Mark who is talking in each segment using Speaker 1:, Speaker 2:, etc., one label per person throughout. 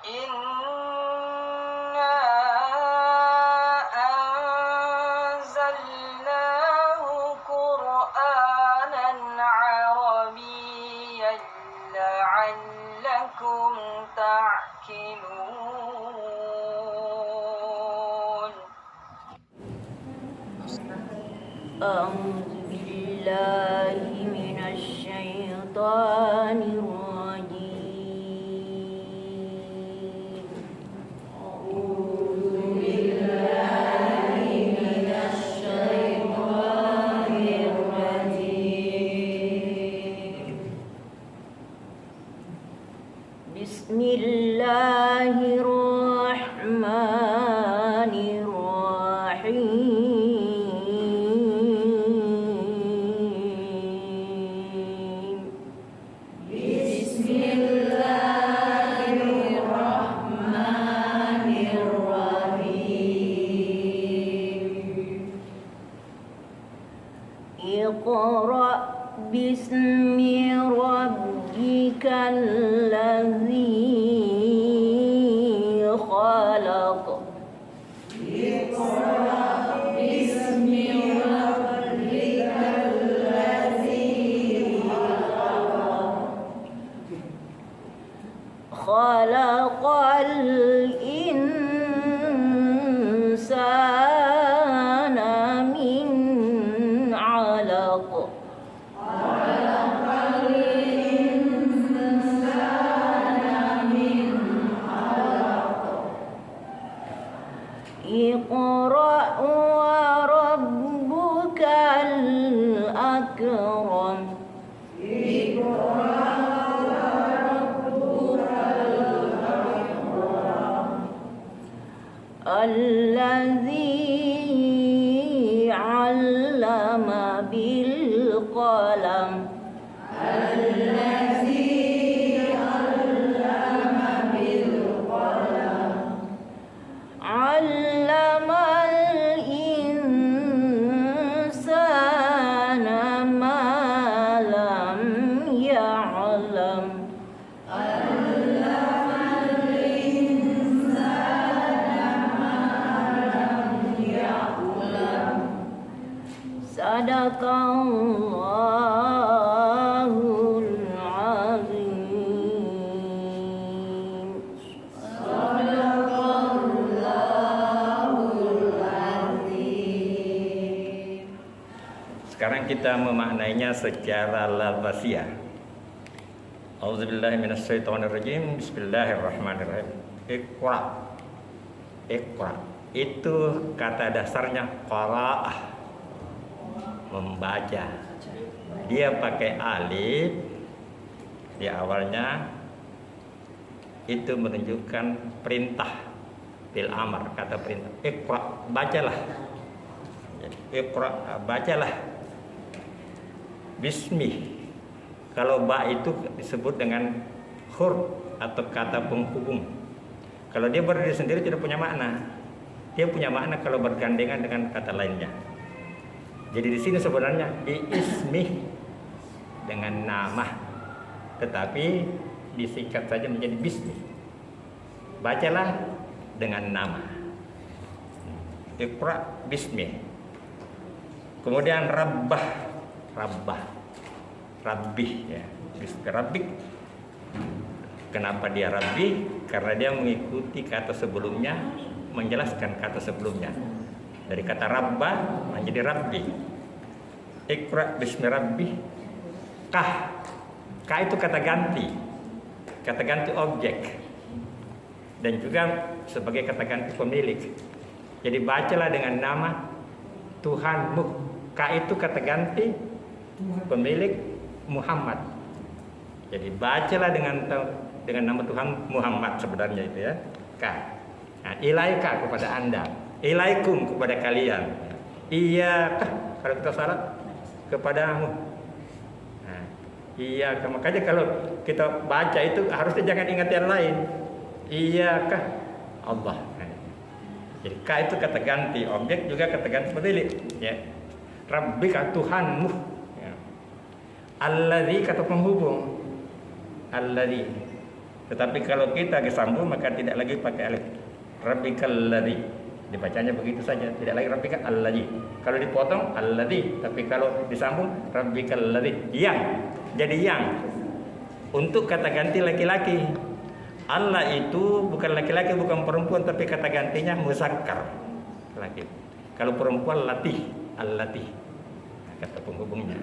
Speaker 1: Inna anzalnahu Qur'anan Arabiyyan la'allakum ta'qilun. A'udzu billahi minasy syaithanir rajim. A'udzu billahi minasy syaithanir rajim. Bismillahirrahmanirrahim. Iqra bismi rabbikal ladzi khalaq. Iqra bismi rabbikal ladzi khalaq. Khalaqal insana min 'alaq. Khalaqal insana min 'alaq. Iqra wa rabbukal akram. Iqra alladzi 'allama bil qalam. Alladzi 'allama bil qalam. 'Allamal insana ma lam ya'lam. Sadaqallahul azim. Sadaqallahul azim.
Speaker 2: Sekarang kita memaknainya secara lafaziyah. Auzubillahi minasyaitonirrajim. Bismillahirrahmanirrahim. Iqra. Iqra itu kata dasarnya qara'ah, membaca. Dia pakai alif di awalnya, itu menunjukkan perintah, bil amr, kata perintah. Iqra, bacalah. Iqra, bacalah. Bismi. Kalau ba itu disebut dengan huruf atau kata penghubung. Kalau dia berdiri sendiri tidak punya makna. Dia punya makna kalau bergandengan dengan kata lainnya. Jadi di sini sebenarnya biismi, dengan nama, tetapi disingkat saja menjadi bismi. Bacalah dengan nama. Iqra bismi. Kemudian rabbah, rabbih ya. Bismi rabbik. Kenapa dia rabbi? Karena dia mengikuti kata sebelumnya, menjelaskan kata sebelumnya. Dari kata rabbah menjadi rabbi. Iqra bismi rabbi. Kah itu kata ganti objek, dan juga sebagai kata ganti pemilik. Jadi bacalah dengan nama Tuhanmu. Ka itu kata ganti pemilik Muhammad. Jadi bacalah dengan nama Tuhan Muhammad sebenarnya itu ya. Ka. Nah, ilaika kepada Anda, ilaikum kepada kalian, iyaka kalau kita syarat kepadamu. Nah, iyaka, makanya kalau kita baca itu harusnya jangan ingat yang lain. Iyaka Allah. Nah, jadi ka itu kata ganti objek, juga kata ganti pemilik ya. Rabbika Tuhanmu ya. Alladzi kata penghubung. Alladzi Tetapi kalau kita disambung maka tidak lagi pakai alif. Rabbikal ladzi. Dibacanya begitu saja, tidak lagi rabbika alladzi. Kalau dipotong alladzi, tapi kalau disambung rabbikal ladzi. Yang. Jadi yang. Untuk kata ganti laki-laki. Allah itu bukan laki-laki, bukan perempuan, tapi kata gantinya muzakkar. Laki. Kalau perempuan latih, al-latih. Kata penghubungnya.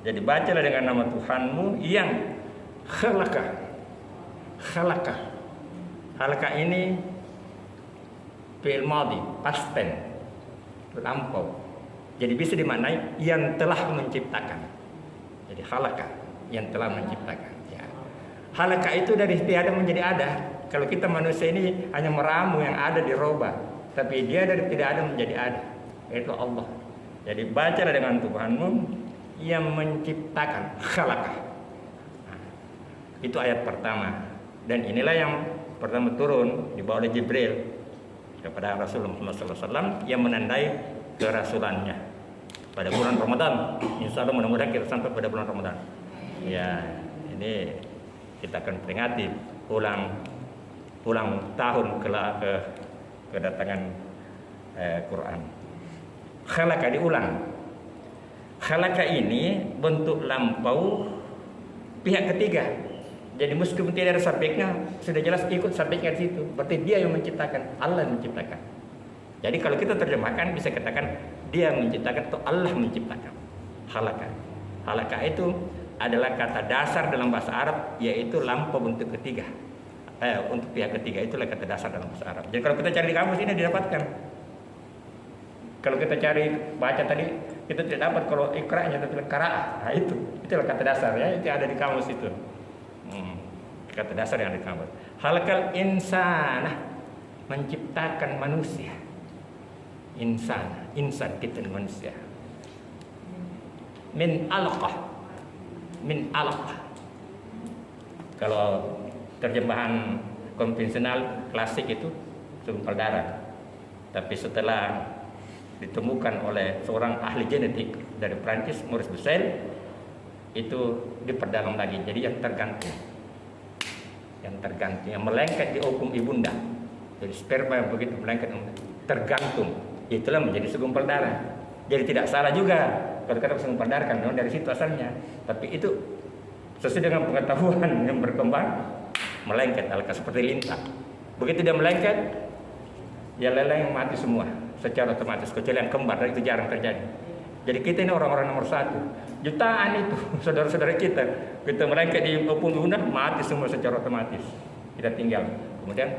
Speaker 2: Jadi bacalah dengan nama Tuhanmu yang khalaqah. Khalaqah. Khalaqah ini fi'il madhi, past tense, lampau. Jadi bisa dimaknai yang telah menciptakan. Jadi khalaqah, yang telah menciptakan. Ya. Khalaqah itu dari tiada menjadi ada. Kalau kita manusia ini hanya meramu yang ada dirubah, tapi dia dari tidak ada menjadi ada. Itu Allah. Jadi bacalah dengan Tuhanmu yang menciptakan, khalaqah. Nah, itu ayat pertama. Dan inilah yang pertama turun dibawa oleh Jibril kepada Rasulullah SAW yang menandai kerasulannya pada bulan Ramadan. Insya Allah mudah-mudahan kita sampai pada bulan Ramadan. Ya, ini kita akan peringati ulang tahun kedatangan Quran. Khalaqa diulang. Khalaqa ini bentuk lampau pihak ketiga. Jadi meskipun tidak ada subjeknya, sudah jelas ikut subjeknya di situ. Berarti dia yang menciptakan, Allah yang menciptakan. Jadi kalau kita terjemahkan bisa katakan dia menciptakan atau Allah menciptakan. Khalaqa. Khalaqa itu adalah kata dasar dalam bahasa Arab, yaitu lampau bentuk ketiga. Untuk pihak ketiga itulah kata dasar dalam bahasa Arab. Jadi kalau kita cari di kamus ini didapatkan. Kalau kita cari baca tadi kita tidak dapat kalau ikra'nya tapi qara'ah. Nah itulah kata dasar ya, itu ada di kamus itu. Kata dasar yang ada di kamus. Khalaqal insana, menciptakan manusia. Insan kita manusia. Min alaqah. Kalau terjemahan konvensional klasik itu segumpal darah. Tapi setelah ditemukan oleh seorang ahli genetik dari Prancis, Maurice Bucel, itu diperdalam lagi. Jadi yang tergantung, yang melengket di hukum ibunda. Jadi sperma yang begitu melengket tergantung, itulah menjadi segumpal darah. Jadi tidak salah juga kalau kata segumpal darah kan dari situ asalnya. Tapi itu sesuai dengan pengetahuan yang berkembang, melengket alka seperti lintah. Begitu dia melengket, ya leleng yang mati semua secara otomatis, kecuali yang kembar, dan itu jarang terjadi. Jadi kita ini orang-orang nomor satu. Jutaan itu saudara-saudara kita melengket di opung guna, mati semua secara otomatis. Kita tinggal. Kemudian,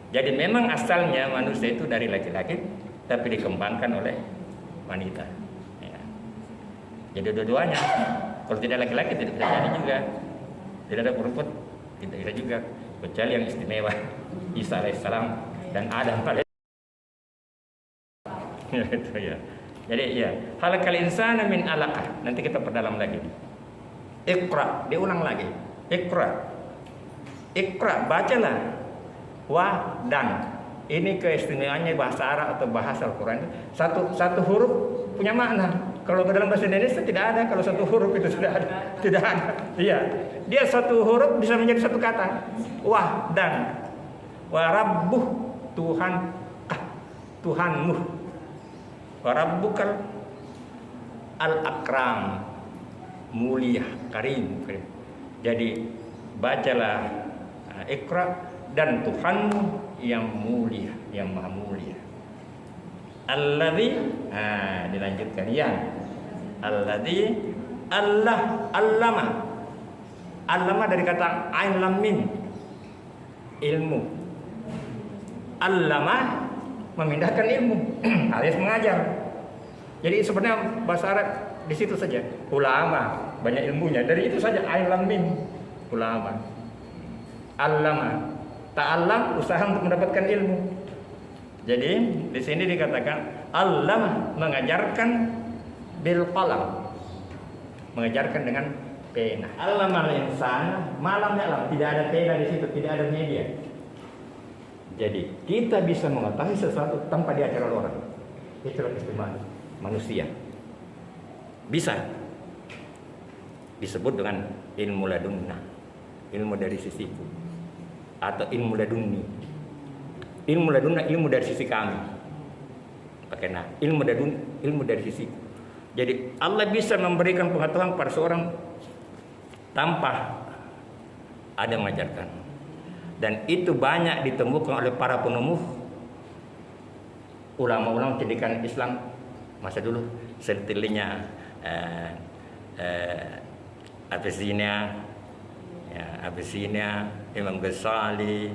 Speaker 2: jadi memang asalnya manusia itu dari laki-laki, tapi dikembangkan oleh wanita. Ya. Jadi dua-duanya. Kalau tidak laki-laki tidak terjadi juga. Tidak ada perempuan, tidak ada juga. Kecuali yang istimewa, Isa alaihissalam dan Adam alaihissalam. Ya, itu ya. Jadi ya, khalaqal insana min alaqah. Nanti kita perdalam lagi. Iqra, diulang lagi. Iqra. Iqra, bacalah. Wa dan. Ini keistimewaannya bahasa Arab atau bahasa Al-Qur'an. Satu huruf punya makna. Kalau dalam bahasa Indonesia tidak ada, kalau satu huruf itu tidak ada. Tidak ada. Iya. Dia satu huruf bisa menjadi satu kata. Wa dan. Wa rabbuh, Tuhan, Tuhanmu. Rabbukal al-akram, mulia, karim. Jadi bacalah Iqra dan Tuhanmu yang mulia, yang maha mulia. Alladzi, dilanjutkan ya. Alladzi allama dari kata ain lam mim, ilmu. Allama memindahkan ilmu alias mengajar. Jadi sebenarnya bahasa Arab di situ saja. Ulama banyak ilmunya. Dari itu saja ain lam mim, ulama. Allama, ta'allam usaha untuk mendapatkan ilmu. Jadi di sini dikatakan allama mengajarkan bil qalam. Mengajarkan dengan pena. Allamal insan, malam alam, tidak ada pena di situ, tidak ada media. Jadi kita bisa mengetahui sesuatu tanpa diajar oleh orang. Itulah keistimewaan manusia. Bisa disebut dengan ilmu ladunna, ilmu dari sisiku. atau ilmu laduni. Ilmu laduni, ilmu dari sisi kami. Pakai nah, ilmu laduni, ilmu dari sisi. Jadi Allah bisa memberikan pengetahuan pada seorang tanpa ada mengajarkan. Dan itu banyak ditemukan oleh para penemu ulama-ulama pendidikan Islam masa dulu, sepertinya Avicenna, Imam Ghazali,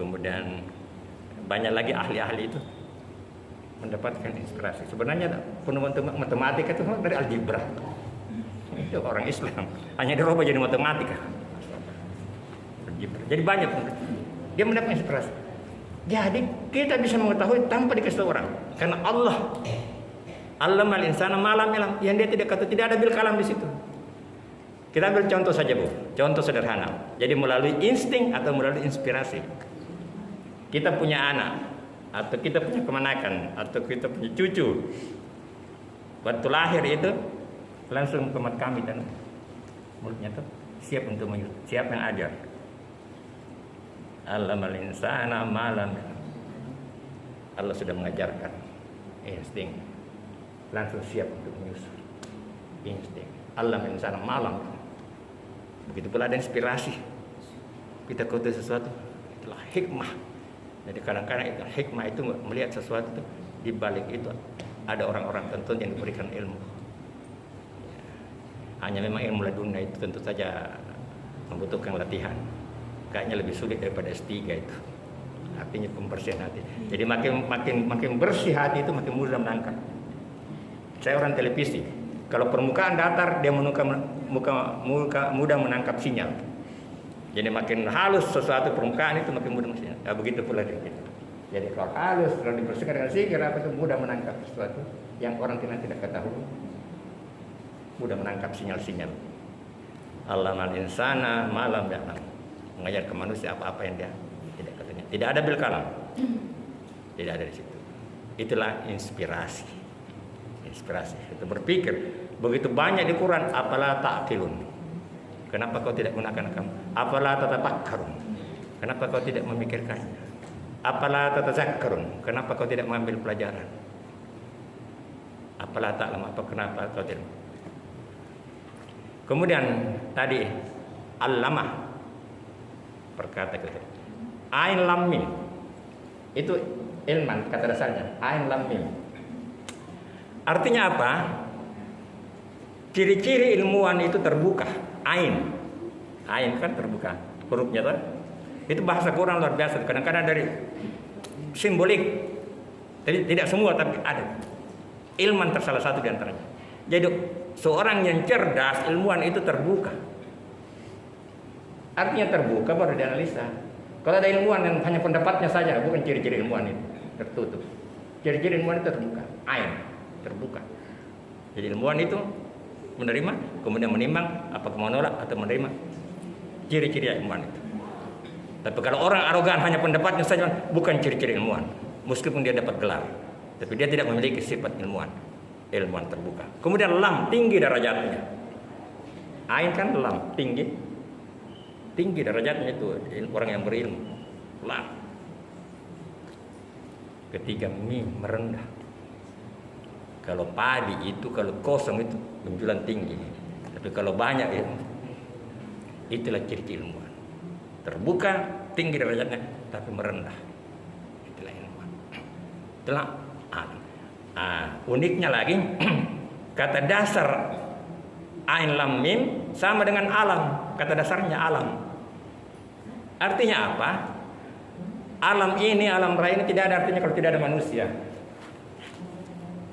Speaker 2: kemudian banyak lagi ahli-ahli itu mendapatkan inspirasi. Sebenarnya penemu matematika itu dari algebra. Itu orang Islam, hanya dirubah jadi matematika. Jadi banyak dia mendapat inspirasi. Jadi kita bisa mengetahui tanpa dikasih orang, karena Allah allamal insana ma lam ya'lam, yang dia tidak kata, tidak ada bil kalam di situ. Kita ambil contoh saja, Bu. Contoh sederhana. Jadi melalui insting atau melalui inspirasi. Kita punya anak, atau kita punya kemanakan, atau kita punya cucu. Waktu lahir itu langsung kemat kami dan mulutnya tuh siap untuk menyuruh, siap yang ajar. Allamal insana ma lam ya'lam. Allah sudah mengajarkan insting, langsung siap untuk menyusul. Insting. Allamal insana ma lam ya'lam. Begitu pula ada inspirasi. Kita kutip sesuatu, itulah hikmah. Jadi kadang-kadang itu hikmah itu melihat sesuatu itu, di balik itu ada orang-orang tertentu yang diberikan ilmu. Hanya memang ilmu ladunnya itu tentu saja membutuhkan latihan. Kayaknya lebih sulit daripada S3 itu. Artinya pembersihan hati. Jadi makin bersih hati itu makin mudah menangkap. Saya orang televisi. Kalau permukaan datar dia mudah menangkap sinyal. Jadi makin halus sesuatu permukaan itu makin mudah sinyal. Nah, begitu pula dengan kita. Jadi kalau halus, kalau dibersihkan dengan sihir apa itu mudah menangkap sesuatu yang orang tidak ketahui. Mudah menangkap sinyal-sinyal. Allamal insana ma lam ya'lam. Mengajar ke manusia apa-apa yang dia tidak katanya. Tidak ada bil kalam. Tidak ada di situ. Itulah inspirasi. Inspirasi. Itu berpikir. Begitu banyak di Quran, apalah ta'qilun. Kenapa kau tidak gunakan kamu? Apalah tatafakkarun. Kenapa kau tidak memikirkannya? Apalah tatazakkarun. Kenapa kau tidak mengambil pelajaran? Apalah ta'lam, kenapa kau tidak? Kemudian tadi allamah berkata gitu. Ain lam mim. Itu ilman kata dasarnya. Ain lam mim. Artinya apa? Ciri-ciri ilmuwan itu terbuka. Ain. Ain kan terbuka. Hurufnya tuh. Itu bahasa Quran luar biasa. Kadang-kadang dari simbolik. Jadi tidak semua tapi ada. Ilman tersalah satu di antaranya. Jadi seorang yang cerdas, ilmuwan itu terbuka. Artinya terbuka baru dianalisa. Kalau ada ilmuwan yang hanya pendapatnya saja, bukan ciri-ciri ilmuwan itu tertutup. Ciri-ciri ilmuwan itu terbuka, ain terbuka. Jadi ilmuwan itu menerima, kemudian menimbang, apa menolak atau menerima ciri-ciri ilmuwan itu. Tapi kalau orang arogan hanya pendapatnya saja, bukan ciri-ciri ilmuwan. Meskipun dia dapat gelar, tapi dia tidak memiliki sifat ilmuwan. Ilmuwan terbuka. Kemudian lam, tinggi derajatnya. Ain kan lam, tinggi derajatnya itu orang yang berilmu. Lam. Ketiga mim, merendah. Kalau padi itu, kalau kosong itu benjolan tinggi. Tapi kalau banyak ya, itulah ciri-ciri ilmuwan. Terbuka, tinggi derajatnya, tapi merendah. Itulah ilmuwan. Itulah uniknya lagi kata dasar ain lam mim sama dengan alam. Kata dasarnya alam. Artinya apa? Alam ini, alam raya ini tidak ada artinya kalau tidak ada manusia.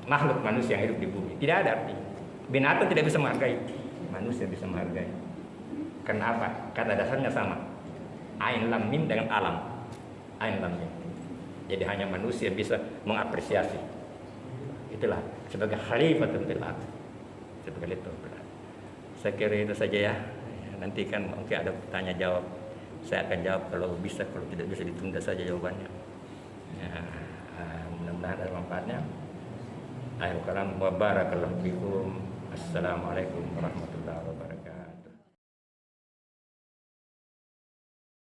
Speaker 2: Makhluk manusia yang hidup di bumi. Tidak ada artinya. Binatang tidak bisa menghargai. Manusia bisa menghargai. Kenapa? Kata dasarnya sama. Ain lam mim dengan alam. Ain lam mim. Jadi hanya manusia bisa mengapresiasi. Itulah sebagai khalifatul fil ardh. Sebagai itu. Saya kira itu saja ya. Nanti kan mungkin ada tanya jawab. Saya akan jawab kalau bisa, kalau tidak bisa ditunda saja jawabannya. Ya, mudah-mudahan ada manfaatnya. Akhirul kalam wa barakallahu fikum. Assalamualaikum warahmatullahi wabarakatuh.